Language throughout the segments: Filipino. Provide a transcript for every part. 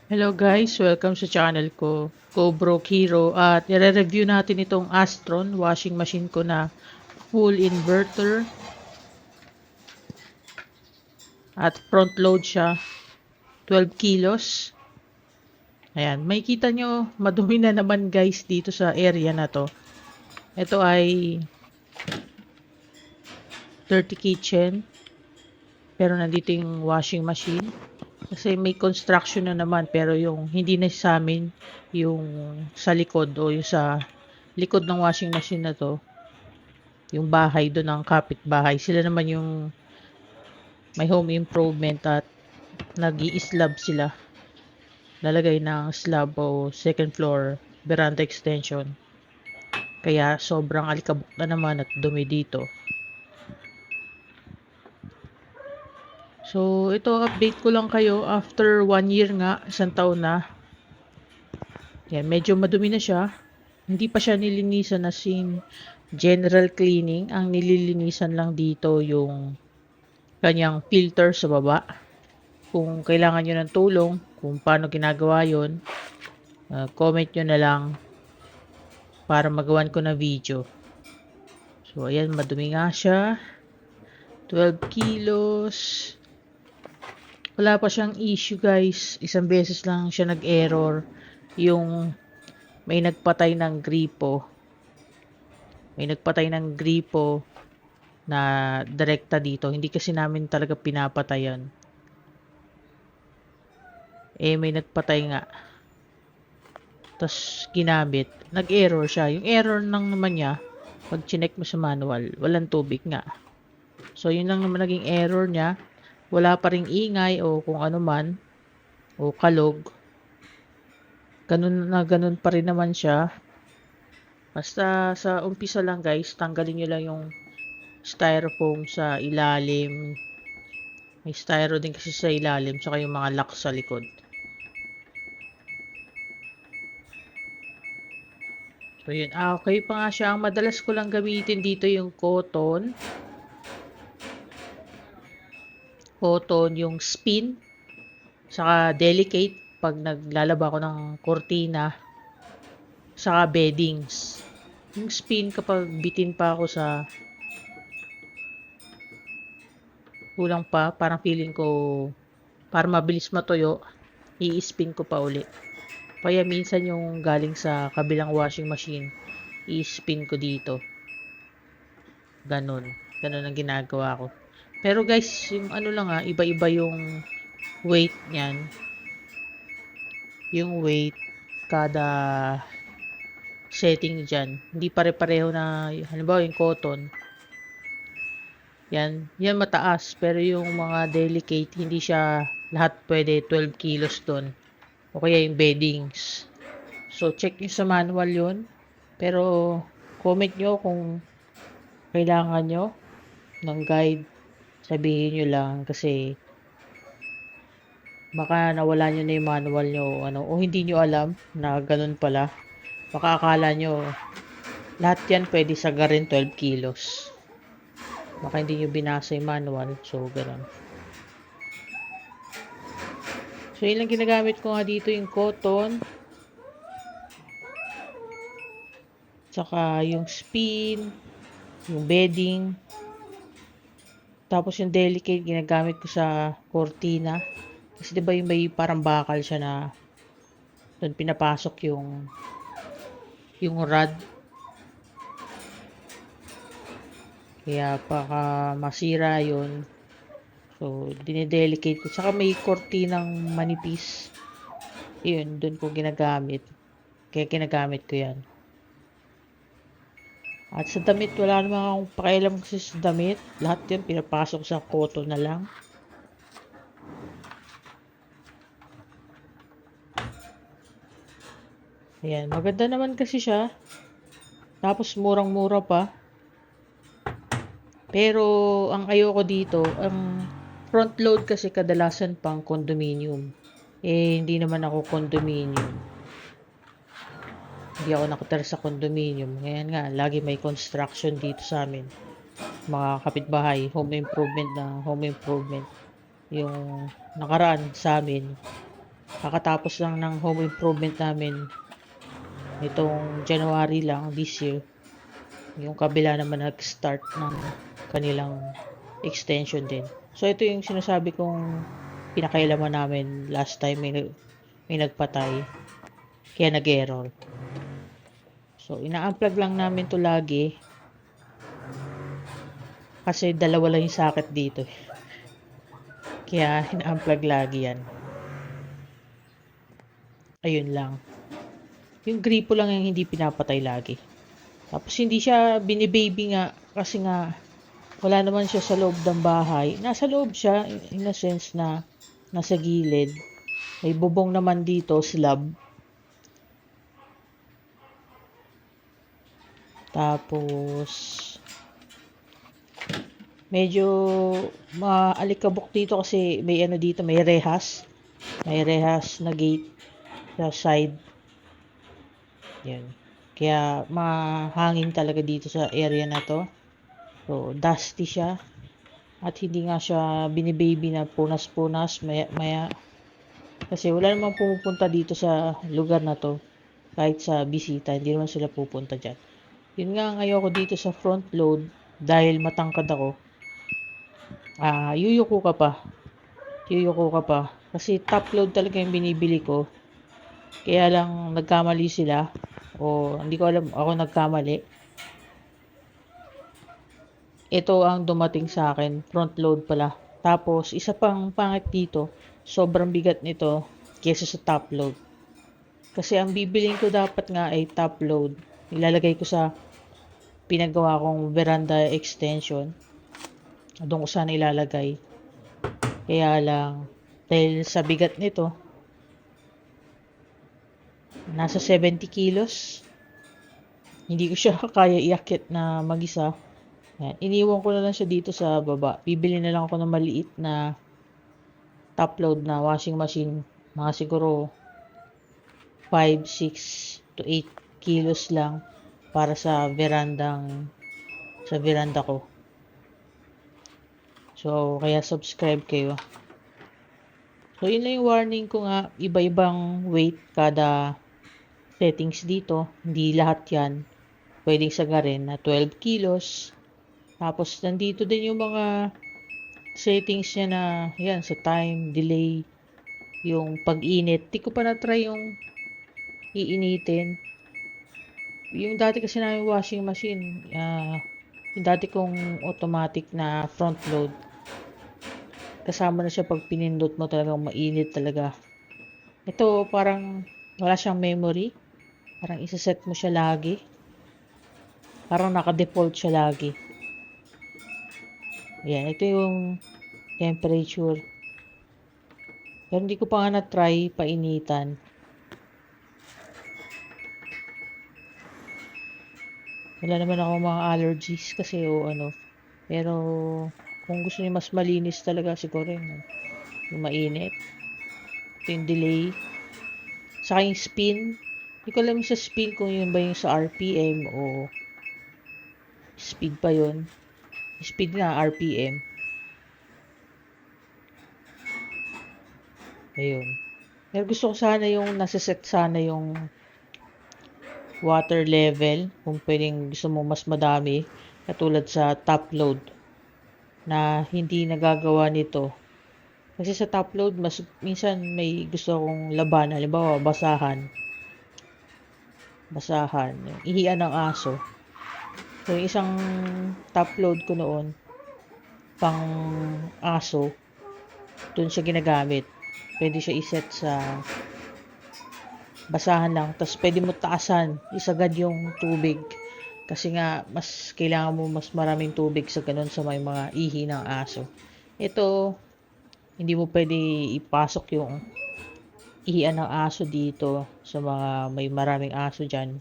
Hello guys, welcome sa channel ko, Cobroke Hero, at i-review natin itong Astron washing machine ko na full inverter at front load siya, 12 kilos. Ayan, may kita nyo, madumi na naman guys dito sa area na to. Ito ay 30 kitchen, pero nandito yung washing machine. Kasi may construction na naman, pero yung hindi na sa amin, yung sa likod o yung sa likod ng washing machine na to, yung bahay doon ng kapitbahay. Sila naman yung may home improvement at nag-i-slab sila. Lalagay ng slab o second floor veranda extension. Kaya sobrang alikabok na naman at dumi dito. So, ito update ko lang kayo after 1 year nga, isang taon na. Yan, medyo madumi na siya. Hindi pa siya nilinisan na general cleaning. Ang nililinisan lang dito yung kanyang filter sa baba. Kung kailangan nyo ng tulong, kung paano ginagawa yon, comment nyo na lang para magawan ko na video. So, ayan, madumi nga siya. 12 kilos. Wala pa siyang issue guys. Isang beses lang siya nag-error. Yung may nagpatay ng gripo. May nagpatay ng gripo na direkta dito. Hindi kasi namin talaga pinapatayan. May nagpatay nga. Tapos ginamit. Nag-error siya. Yung error lang naman niya, pag chinek mo sa manual, walang tubig nga. So, yun lang naman naging error niya. Wala pa ring ingay o kung ano man, o kalog. Ganun na ganun pa rin naman siya. Basta sa umpisa lang guys, tanggalin nyo lang yung styrofoam sa ilalim. May styro din kasi sa ilalim, saka yung mga lock sa likod. So, yun. Okay pa nga siya. Ang madalas ko lang gamitin dito yung cotton. Cotton, yung spin. Saka delicate pag naglalaba ko ng kortina. Saka beddings. Yung spin kapag bitin pa ako sa kulang pa, parang feeling ko para mabilis matuyo, i-spin ko pa uli. Kaya minsan yung galing sa kabilang washing machine, i-spin ko dito. Ganon. Ganon ang ginagawa ko. Pero guys, yung ano lang iba-iba yung weight niyan. Yung weight kada setting dyan. Hindi pare-pareho na, halimbawa yung cotton. Yan mataas. Pero yung mga delicate, hindi siya lahat pwede 12 kilos doon. O kaya yung beddings. So, check nyo sa manual yun. Pero, comment nyo kung kailangan nyo ng guide. Sabihin nyo lang kasi baka nawala nyo na yung manual nyo o hindi nyo alam na ganun pala. Baka akala nyo lahat yan pwede sagarin 12 kilos. Baka hindi nyo binasa yung manual. So, ganun. So, yun lang ginagamit ko nga dito yung cotton. Tsaka yung spin. Yung bedding. Tapos yung delicate ginagamit ko sa cortina. Kasi diba yung may parang bakal siya na doon pinapasok yung rod. Kaya baka masira yun. So, dinidelicate ko. Tsaka may kortinang manipis. Yun, doon ko ginagamit. Kaya ginagamit ko yan. At sa damit, wala naman akong pakialam kasi sa damit. Lahat yan, pinapasok sa cotton na lang. Ayan, maganda naman kasi siya. Tapos murang-mura pa. Pero, ang ayoko dito, ang front load kasi kadalasan pang condominium. Hindi naman ako condominium. Hindi ako nakatira sa condominium. Ngayon nga, lagi may construction dito sa amin. Mga kapitbahay, home improvement. Yung nakaraan sa amin, Kakatapos lang ng home improvement namin nitong January lang this year. Yung kabila naman nag-start ng kanilang extension din. So ito yung sinasabi kong pinakailaman namin last time may nagpatay kaya nag-error. So ina-unplug lang namin to lagi kasi dalawa lang yung socket dito. Kaya ina-unplug lagi yan. Ayun lang. Yung gripo lang yung hindi pinapatay lagi. Tapos hindi siya binibaby nga kasi nga wala naman siya sa loob ng bahay. Nasa loob siya in a sense na nasa gilid. May bubong naman dito, slab. Tapos medyo maalikabok dito kasi may ano dito, may rehas. May rehas na gate sa side. Yan. Kaya mahangin talaga dito sa area na to. So, dusty siya. At hindi nga siya binibaby na punas-punas maya. Kasi wala namang pumupunta dito sa lugar na to. Kahit sa bisita, hindi naman sila pupunta dyan. Yun nga ang ayoko dito sa front load dahil matangkad ako. Yuyuko ka pa. Kasi top load talaga yung binibili ko. Kaya lang nagkamali sila. O hindi ko alam, ako nagkamali. Ito ang dumating sa akin, front load pala. Tapos isa pang pangit dito, sobrang bigat nito kesa sa top load. Kasi ang bibilin ko dapat nga ay top load. Ilalagay ko sa pinagawa kong veranda extension. Doon ko sana ilalagay. Kaya lang, dahil sa bigat nito, nasa 70 kilos. Hindi ko siya kaya iakyat na mag-isa. Yan. Iniwan ko na lang siya dito sa baba. Bibili na lang ako ng maliit na top load na washing machine. Mga siguro 5, 6 to 8 kilos lang para sa veranda ko. So, kaya subscribe kayo. So, yun lang yung warning ko nga. Iba-ibang weight kada settings dito. Hindi lahat yan pwedeng sagarin na 12 kilos. Tapos, nandito din yung mga settings niya na, yan, sa time, delay, yung pag-init. Di ko pa na-try yung iinitin. Yung dati kasi namin washing machine, yung dati kong automatic na front load, kasama na siya pag pinindot mo talagang mainit talaga. Ito parang wala siyang memory. Parang isa-set mo siya lagi. Parang naka-default siya lagi. Ayan, ito yung temperature. Pero hindi ko pa nga na-try painitan. Wala naman ako mga allergies kasi Pero kung gusto niyo mas malinis talaga siguro yung mainit. Ito yung delay. Saka yung spin. Hindi ko alam sa spin kung yun ba yung sa RPM o speed pa yun. Speed nga, RPM. Ayun. Pero gusto ko sana yung nasa-set sana yung water level. Kung pwedeng gusto mo mas madami. Katulad sa top load. Na hindi nagagawa nito. Kasi sa top load, mas minsan may gusto akong laban. Halimbawa, basahan. Ihian ng aso. So, yung isang top load ko noon, pang aso, doon siya ginagamit. Pwede siya iset sa basahan lang. Tapos, pwede mo taasan. Isagad yung tubig. Kasi nga, mas kailangan mo mas maraming tubig sa ganun sa may mga ihi ng aso. Ito, hindi mo pwede ipasok yung ihian ng aso dito sa mga may maraming aso dyan.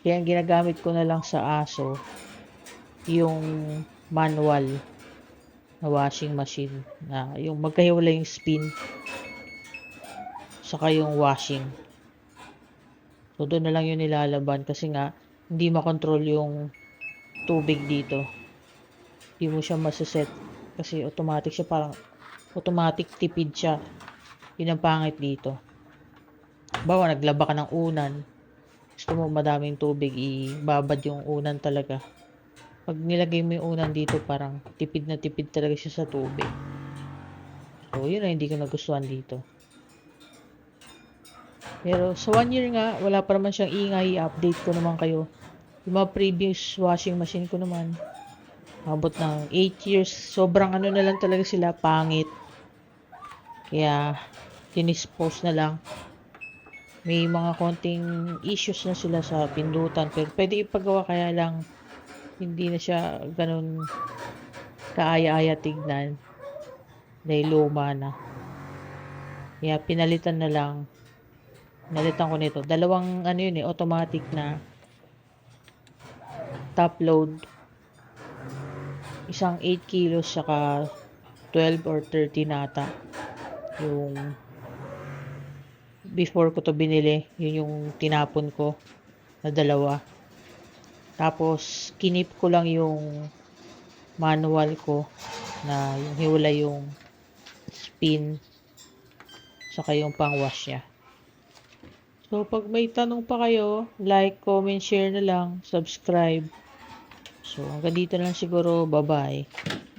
Kaya ang ginagamit ko na lang sa aso, yung manual na washing machine. Na yung magkahiwalay yung spin, saka yung washing. So, doon na lang yun nilalaban kasi nga, hindi makontrol yung tubig dito. Hindi mo siya masaset kasi automatic siya, parang automatic tipid siya. Yun ang pangit dito. Bawa, naglaba ka ng unan. Gusto mo madaming tubig, ibabad yung unan talaga. Pag nilagay mo yung unan dito, parang tipid na tipid talaga siya sa tubig. So, yun ang hindi ko nagustuhan dito. Pero sa 1 year nga, wala pa naman siyang ingay. I-update ko naman kayo. Yung mga previous washing machine ko naman, abot ng 8 years. Sobrang ano na lang talaga sila, pangit. Kaya, dinispose na lang. May mga konting issues na sila sa pindutan. Pero pwede ipagawa, kaya lang hindi na siya ganun kaaya-aya tignan. Dahil luma na. Kaya pinalitan na lang. Pinalitan ko nito. Dalawang ano yun automatic na top load. Isang 8 kilos saka 12 or 13 nata. Yung before ko to binili, yun yung tinapon ko na dalawa. Tapos kinip ko lang yung manual ko na yung hiwalay yung spin saka yung pang wash niya. So, pag may tanong pa kayo, like, comment, share na lang, subscribe. So, hanggang dito lang siguro. Bye-bye.